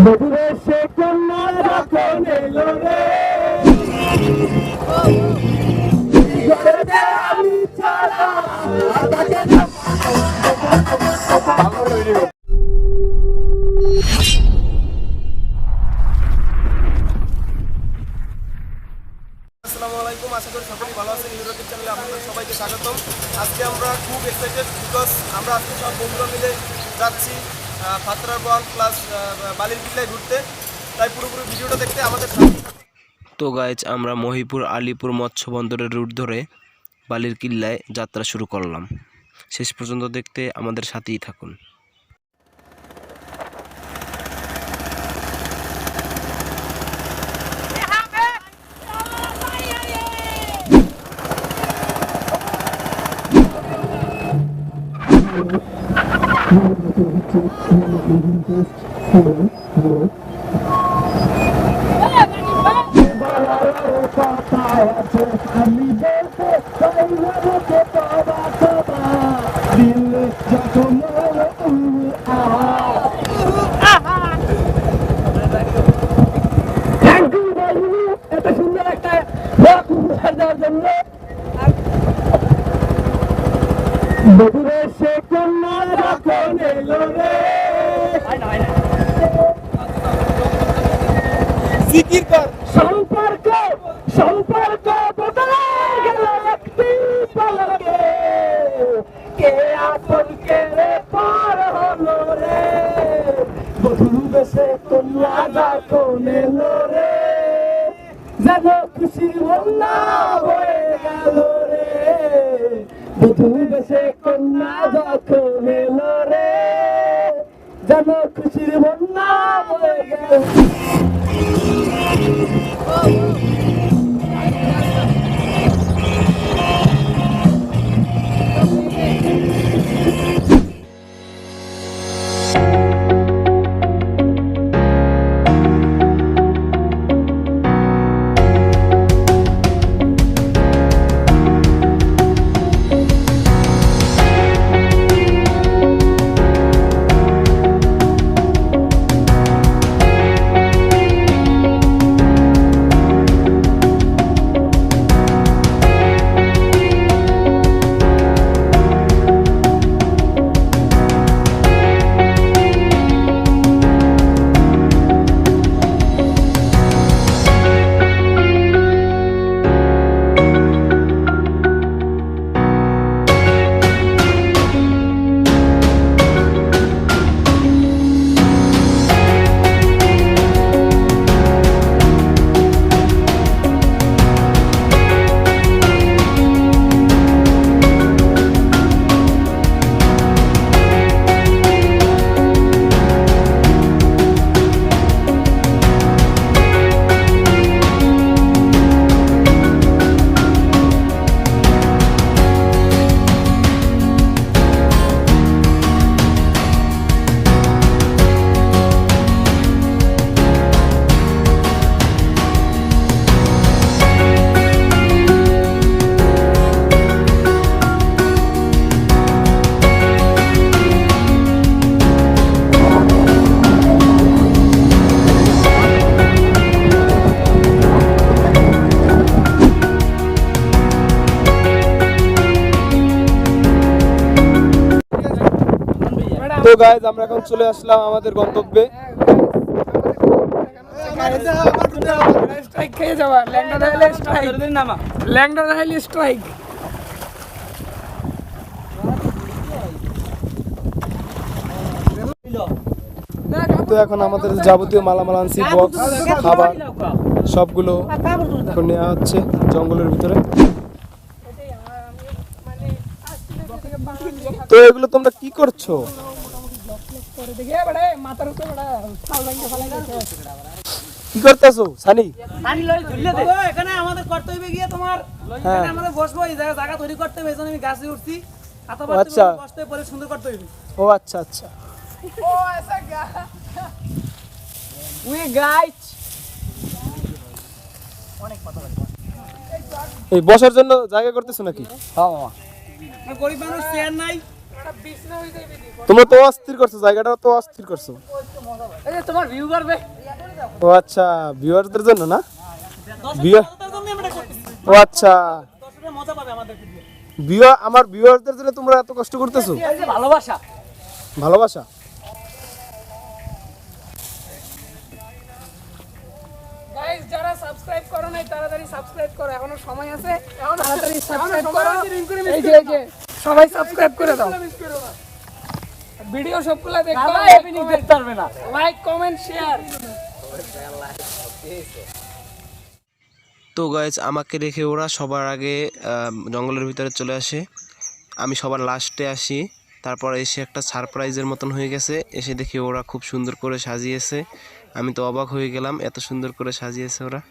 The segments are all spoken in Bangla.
বধুরে সে কন্যা যখন এলো রে আমি ছাড়া তাকে আসসালামু আলাইকুম, আশা করি সকলেই ভালো আছেন। ইউরোটিভ চ্যানেলে আপনাদের সবাইকে স্বাগতম। আজকে আমরা খুব এক্সাইটেড বিকজ আমরা আজকে সব বন্ধুরা মিলে যাচ্ছি ফাতরার বল প্লাস বালির কিল্লায় ঘুরতে, তাই পুরোপুরি ভিডিওটা দেখতে আমাদের সাথে। তো গাইজ আমরা মহিপুর আলিপুর মৎস্য বন্দরের রুট ধরে বালির কিল্লায় যাত্রা শুরু করলাম। শেষ পর্যন্ত দেখতে আমাদের সাথেই থাকুন। আমি বলতে দিল যখন এত সুন্দর একটা দেওয়ার জন্য বধুরে সে কন্যা যখন এলো রে জিকির কর সম্পর্ক সম্পর্ক বদলে গেল একটি পলকে কে আপন কে রে পার হলো রে বধু বেশে কন্যা যখন এলো রে যেন খুশির বন্যা হয়ে গেল রে বধু বেশে কন্যা যখন এলো রে যেন খুশির বন্যা হয়ে গেল। তো গাইজ আমরা এখন চলে আসলাম আমাদের গন্তব্যে। স্ট্রাইক খেয়ে যাওয়া ল্যাংডা দাইলে স্ট্রাইক ল্যাংডা দাইলে স্ট্রাইক। তো এখন আমাদের যাবতীয় মালামাল আনছি, বক্স, খাবার সবগুলো এখন নেওয়া হচ্ছে জঙ্গলের ভিতরে। তো এগুলো তোমরা কি করছো? কি করতেছো সানি? এখানে আমাদের করতে হবে গিয়ে তোমার এখানে আমাদের বসবো, এই জায়গা তৈরি করতে হবে, এজন্য আমি গাছে উঠছি। আচ্ছা বসতে পরে সুন্দর করতে হবে। ও আচ্ছা আচ্ছা। ও ऐसा क्या we guys অনেক কথা বলছো। এই বসার জন্য জায়গা করতেছো নাকি? হ্যাঁ মামা, গরিব মানুষ চেয়ার নাই। তোমরা তো অস্থির করছো, জায়গাটা তো অস্থির করছো। এই যে তোমার ভিউ করবে ও আচ্ছা, ভিউয়ারদের জন্য না? ও আচ্ছা, দর্শকরা মজা পাবে আমাদের আমার ভিউয়ারদের জন্য তোমরা এত কষ্ট করতেছো? এই যে ভালোবাসা। ভালোবাসা। গাইস যারা সাবস্ক্রাইব করো নাই তাড়াতাড়ি সাবস্ক্রাইব করো, এখনো সময় আছে, তাড়াতাড়ি সাবস্ক্রাইব করো। এই যে সবাই সাবস্ক্রাইব করে দাও, ভিডিও সবগুলা দেখো, এপিনিক দেখতে পারবে না। Like comment share. তো গাইজ আমাকে রেখে ওরা সবার আগে জঙ্গলের ভিতরে চলে আসে, আমি সবার লাস্টে আসি। তারপর এসে একটা সারপ্রাইজের মতন হয়ে গেছে, এসে দেখি ওরা খুব সুন্দর করে সাজিয়েছে। আমি তো অবাক হয়ে গেলাম, এত সুন্দর করে সাজিয়েছে ওরা।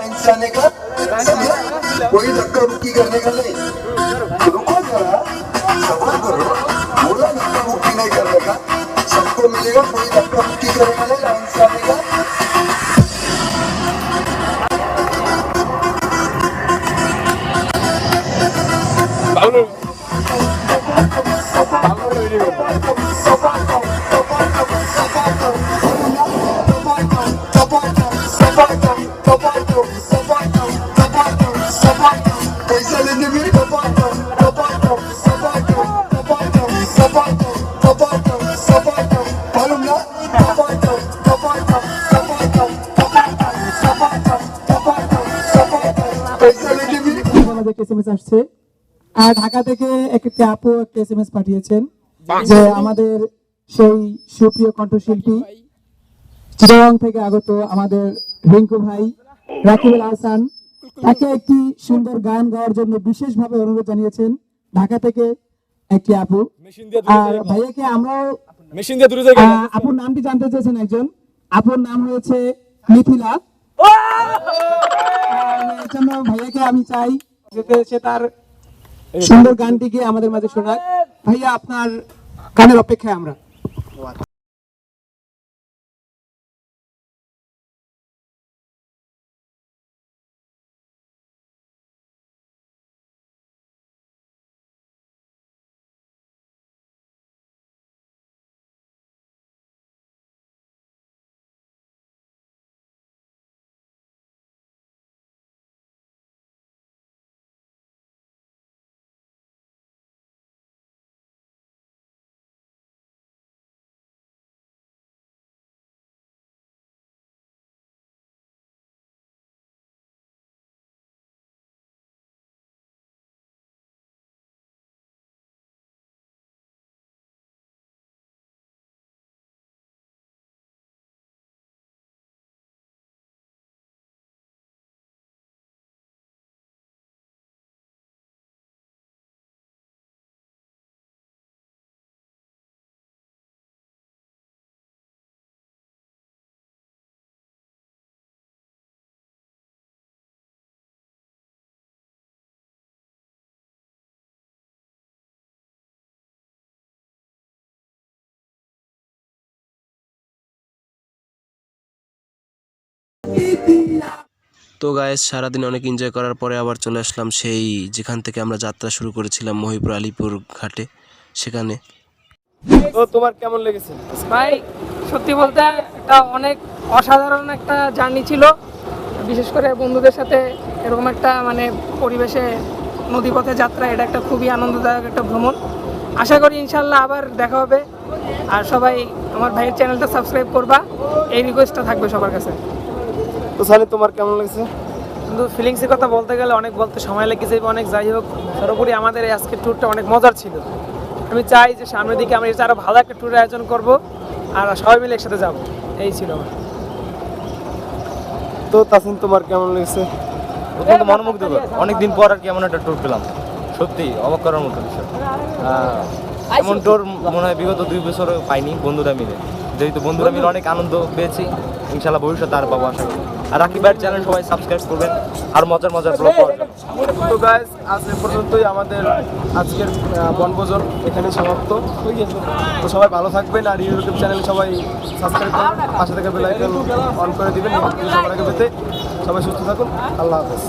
इंसाने का कोई धक्का मुक्की करने का नहीं, रुको जरा, सबर करो, बोला धक्का मुक्की नहीं करने का, सबको मिलेगा, कोई धक्का मुक्की करेगा नहीं इंसाने का। पैसा लेने में मालूम ना पैसा लेने में আমাদের এসএমএস আসছে, আর ঢাকা থেকে একটি আপু একটা এসএমএস পাঠিয়েছেন যে আমাদের সেই সুপ্রিয় কণ্ঠশিল্পী চিটাগাং থেকে আগত আমাদের রিঙ্কু ভাই রাকিবুল হাসান, তাকে একটি সুন্দর গান গাওয়ার জন্য বিশেষভাবে অনুরোধ জানিয়েছেন ঢাকা থেকে একটি আপু। আর ভাইয়াকে আমরাও আপুর নামটি জানতে চেয়েছেন একজন, আপুর নাম হয়েছে মিথিলা। এর জন্য ভাইয়াকে আমি চাই যাতে সে তার সুন্দর গানটিকে আমাদের মাঝে শোনাক। ভাইয়া আপনার গানের অপেক্ষায় আমরা। তো গাইস সারাদিন অনেক এনজয় করার পরে আবার চলে আসলাম সেই যেখান থেকে আমরা যাত্রা শুরু করেছিলাম মহিপুর আলিপুর ঘাটে, সেখানে। তো তোমার কেমন লেগেছে? ভাই সত্যি বলতে একটা অনেক অসাধারণ একটা জার্নি ছিল, বিশেষ করে বন্ধুদের সাথে এরকম একটা মানে পরিবেশে নদীপথে যাত্রা, এটা একটা খুবই আনন্দদায়ক একটা ভ্রমণ। আশা করি ইনশাল্লাহ আবার দেখা হবে, আর সবাই আমার ভাইয়ের চ্যানেলটা সাবস্ক্রাইব করবা, এই রিকোয়েস্টটা থাকবে সবার কাছে। তো সালে তোমার কেমন লেগেছে? কিন্তু ফিলিংসের কথা বলতে গেলে অনেক বলতে সময় লেগেছে অনেক, যাই হোক সর্বোপরি আমাদের এই আজকের ট্যুরটা অনেক মজার ছিল। আমি চাই যে সামনের দিকে আমরা এর আরও ভালো একটা ট্যুরের আয়োজন করব আর সবাই মিলে একসাথে যাব, এই ছিল আমার। তো তাসিন, তোমার কেমন লেগেছে? অত্যন্ত মনোমুগ্ধকর, অনেকদিন পর আর কি এমন একটা ট্যুর পেলাম, সত্যি অবাক করার মতো বিষয়। এমন ট্যুর মনে হয় বিগত 2 বছর পাইনি বন্ধুরা মিলে, যেহেতু বন্ধুরা মিলে অনেক আনন্দ পেয়েছি, ইনশাল্লাহ ভবিষ্যতে আর পাবো আশা করি। আর রাকিব ভাইয়ের চ্যানেল সবাই সাবস্ক্রাইব করবেন আর মজার ব্লগ পাওয়ার জন্য। তো গাইস, আজ এ পর্যন্তই আমাদের আজকের বনভোজন এখানে সমাপ্ত। তো সবাই ভালো থাকবেন আর ইউটিউব চ্যানেল সবাই সাবস্ক্রাইব করবেন, পাশে থেকে বেল আইকন অন করে দিবেন সবার আগে পেতে। সবাই সুস্থ থাকুন, আল্লাহ হাফেজ।